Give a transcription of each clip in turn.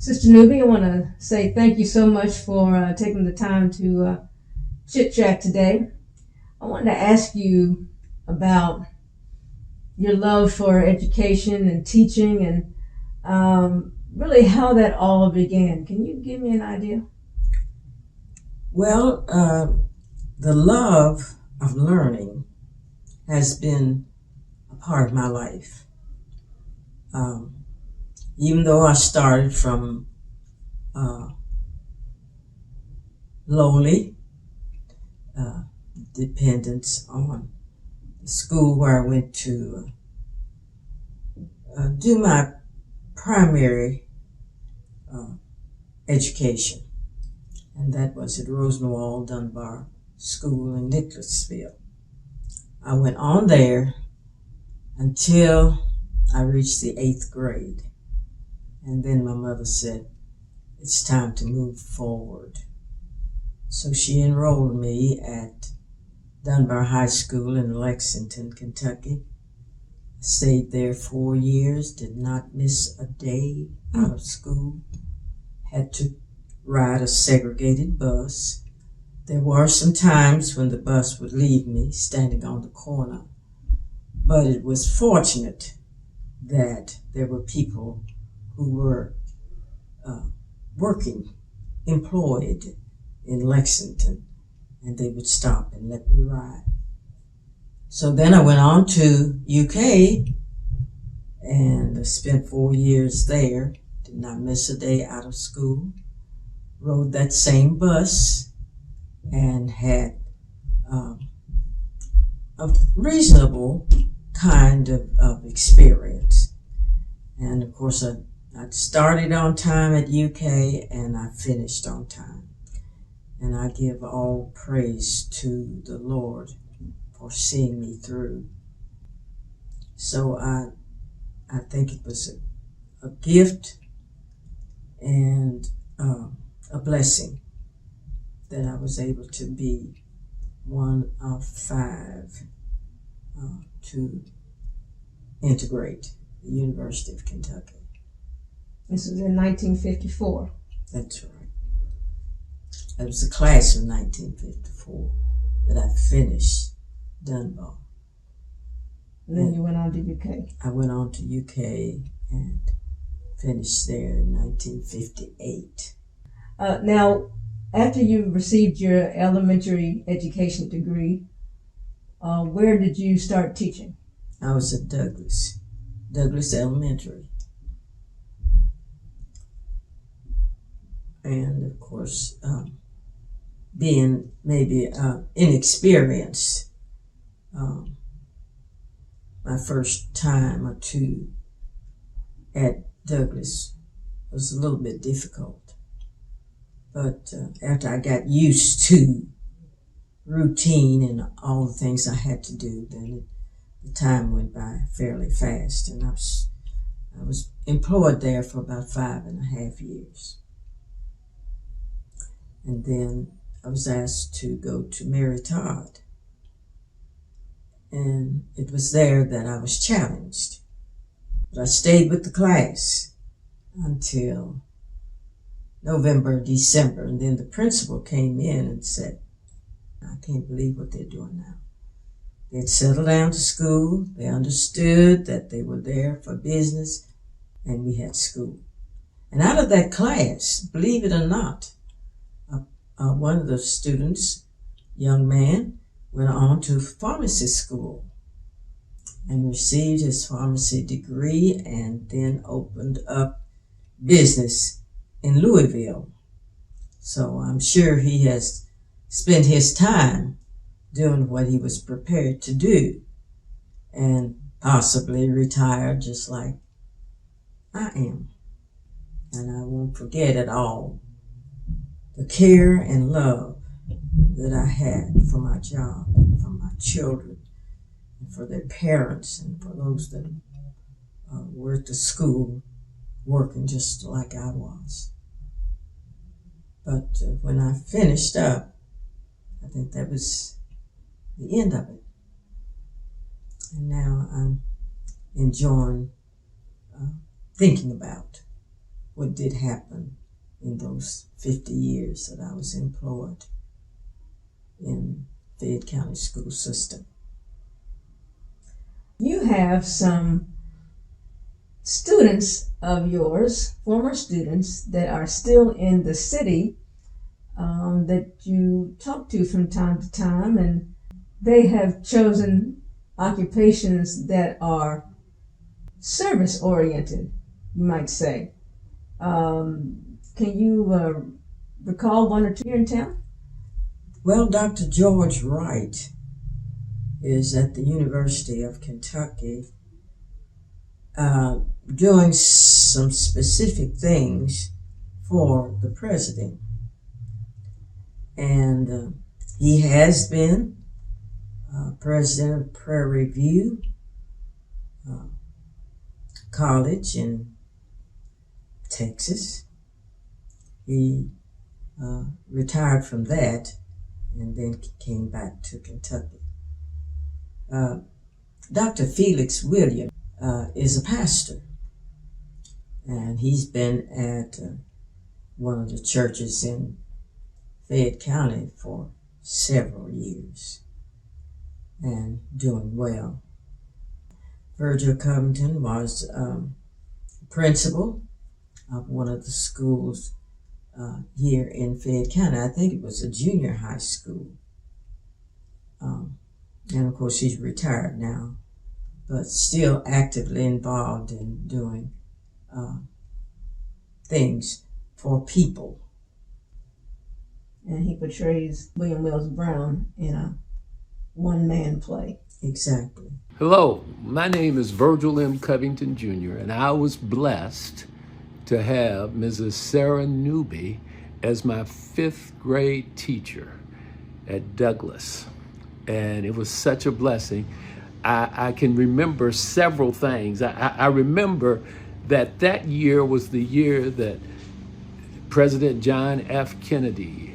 Sister Newby, I want to say thank you so much for taking the time to chit-chat today. I wanted to ask you about your love for education and teaching and really how that all began. Can you give me an idea? Well, the love of learning has been a part of my life. Even though I started from lowly dependence on the school where I went to do my primary education, and that was at Rosenwald Dunbar School in Nicholasville. I went on there until I reached the 8th grade, and then my mother said, it's time to move forward. So she enrolled me at Dunbar High School in Lexington, Kentucky. I stayed there 4 years, did not miss a day out of school, had to ride a segregated bus. There were some times when the bus would leave me standing on the corner, but it was fortunate that there were people who were working, employed in Lexington, and they would stop and let me ride. So then I went on to UK and spent 4 years there, did not miss a day out of school, rode that same bus, and had a reasonable kind of experience. And of course, I started on time at UK and I finished on time. And I give all praise to the Lord for seeing me through. So I think it was a gift and a blessing that I was able to be one of 5 to integrate the University of Kentucky. This was in 1954. That's right. It was the class of 1954 that I finished Dunbar. And then you went on to UK. I went on to UK and finished there in 1958. Now, after you received your elementary education degree, where did you start teaching? I was at Douglas Elementary. And of course, being maybe inexperienced, my first time or two at Douglas was a little bit difficult. But after I got used to routine and all the things I had to do, then the time went by fairly fast. And I was employed there for about 5.5 years. And then I was asked to go to Mary Todd. And it was there that I was challenged. But I stayed with the class until November, December. And then the principal came in and said, I can't believe what they're doing now. They had settled down to school. They understood that they were there for business, and we had school. And out of that class, believe it or not, one of the students, young man, went on to pharmacy school and received his pharmacy degree and then opened up business in Louisville. So I'm sure he has spent his time doing what he was prepared to do and possibly retired just like I am. And I won't forget at all the care and love that I had for my job and for my children and for their parents and for those that were at the school working just like I was. But when I finished up, I think that was the end of it. And now I'm enjoying thinking about what did happen in those 50 years that I was employed in Fayette County school system. You have some students of yours, former students, that are still in the city that you talk to from time to time, and they have chosen occupations that are service-oriented, you might say. Can you recall one or two here in town? Well, Dr. George Wright is at the University of Kentucky doing some specific things for the president. And he has been president of Prairie View College in Texas. He retired from that and then came back to Kentucky. Dr. Felix Williams is a pastor, and he's been at one of the churches in Fayette County for several years and doing well. Virgil Covington was principal of one of the schools here in Fayette County. I think it was a junior high school. And of course he's retired now, but still actively involved in doing things for people. And he portrays William Wells Brown in a one-man play. Exactly. Hello, my name is Virgil M. Covington Jr., and I was blessed to have Mrs. Sarah Newby as my 5th grade teacher at Douglas. And it was such a blessing. I can remember several things. I remember that year was the year that President John F. Kennedy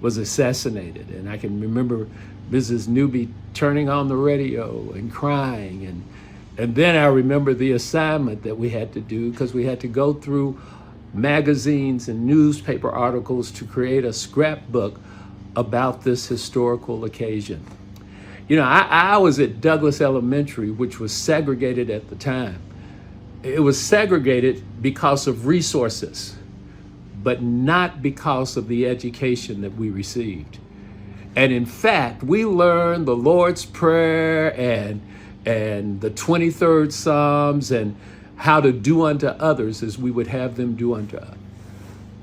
was assassinated. And I can remember Mrs. Newby turning on the radio and crying. And then I remember the assignment that we had to do, because we had to go through magazines and newspaper articles to create a scrapbook about this historical occasion. You know, I was at Douglas Elementary, which was segregated at the time. It was segregated because of resources, but not because of the education that we received. And in fact, we learned the Lord's Prayer and the 23rd Psalms and how to do unto others as we would have them do unto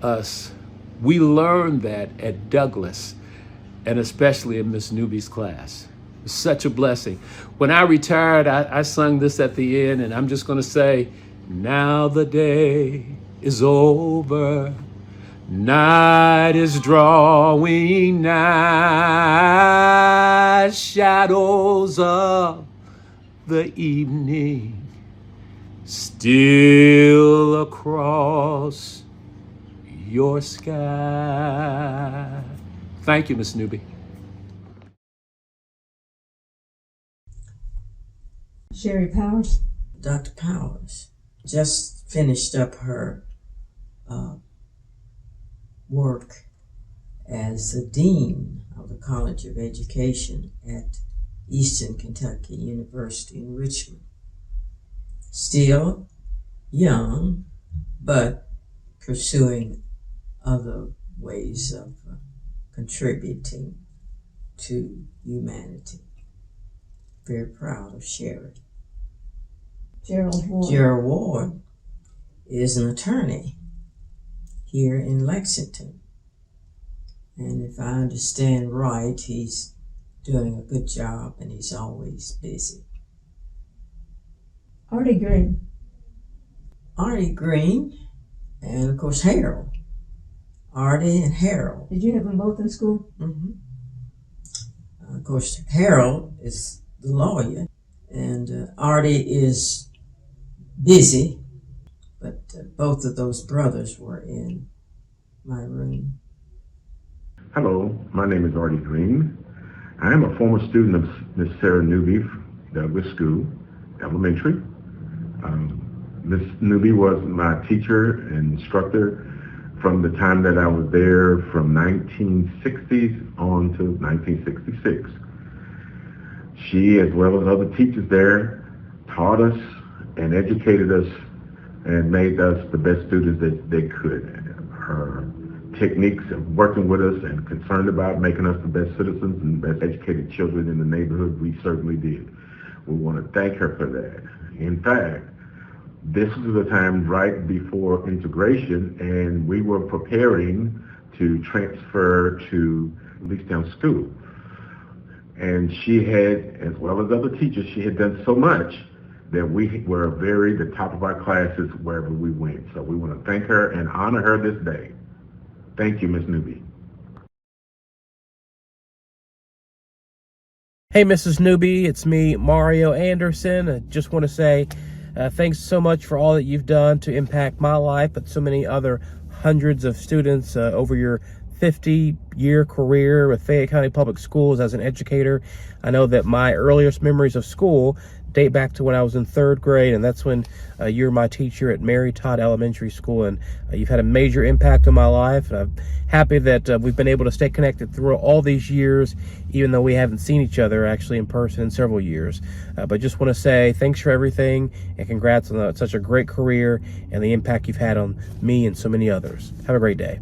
us. We learned that at Douglas, and especially in Miss Newby's class. It was such a blessing. When I retired, I sung this at the end, and I'm just going to say, now the day is over, night is drawing nigh, shadows of the evening still across your sky. Thank you, Miss Newby. Sherry Powers. Dr. Powers just finished up her work as the Dean of the College of Education at Eastern Kentucky University in Richmond. Still young, but pursuing other ways of contributing to humanity. Very proud of Sherry. Gerald Ward. Gerald Ward is an attorney here in Lexington. And if I understand right, he's doing a good job and he's always busy. Artie Green. Artie Green, and of course Harold. Artie and Harold. Did you have them both in school? Mm-hmm. Of course, Harold is the lawyer, and Artie is busy, but both of those brothers were in my room. Hello, my name is Artie Green. I am a former student of Miss Sarah Newby, Douglas School, Elementary. Ms. Newby was my teacher and instructor from the time that I was there from 1960s on to 1966. She, as well as other teachers there, taught us and educated us and made us the best students that they could. Her techniques of working with us and concerned about making us the best citizens and best educated children in the neighborhood, we certainly did. We want to thank her for that. In fact, this was the time right before integration, and we were preparing to transfer to Leestown School. And she had, as well as other teachers, she had done so much that we were the top of our classes wherever we went. So we want to thank her and honor her this day. Thank you, Ms. Newby. Hey, Mrs. Newby, it's me, Mario Anderson. I just want to say thanks so much for all that you've done to impact my life, but so many other hundreds of students over your 50-year career with Fayette County Public Schools as an educator. I know that my earliest memories of school date back to when I was in 3rd grade, and that's when you were my teacher at Mary Todd Elementary School, and you've had a major impact on my life, and I'm happy that we've been able to stay connected through all these years, even though we haven't seen each other actually in person in several years. But just want to say thanks for everything, and congrats on such a great career and the impact you've had on me and so many others. Have a great day.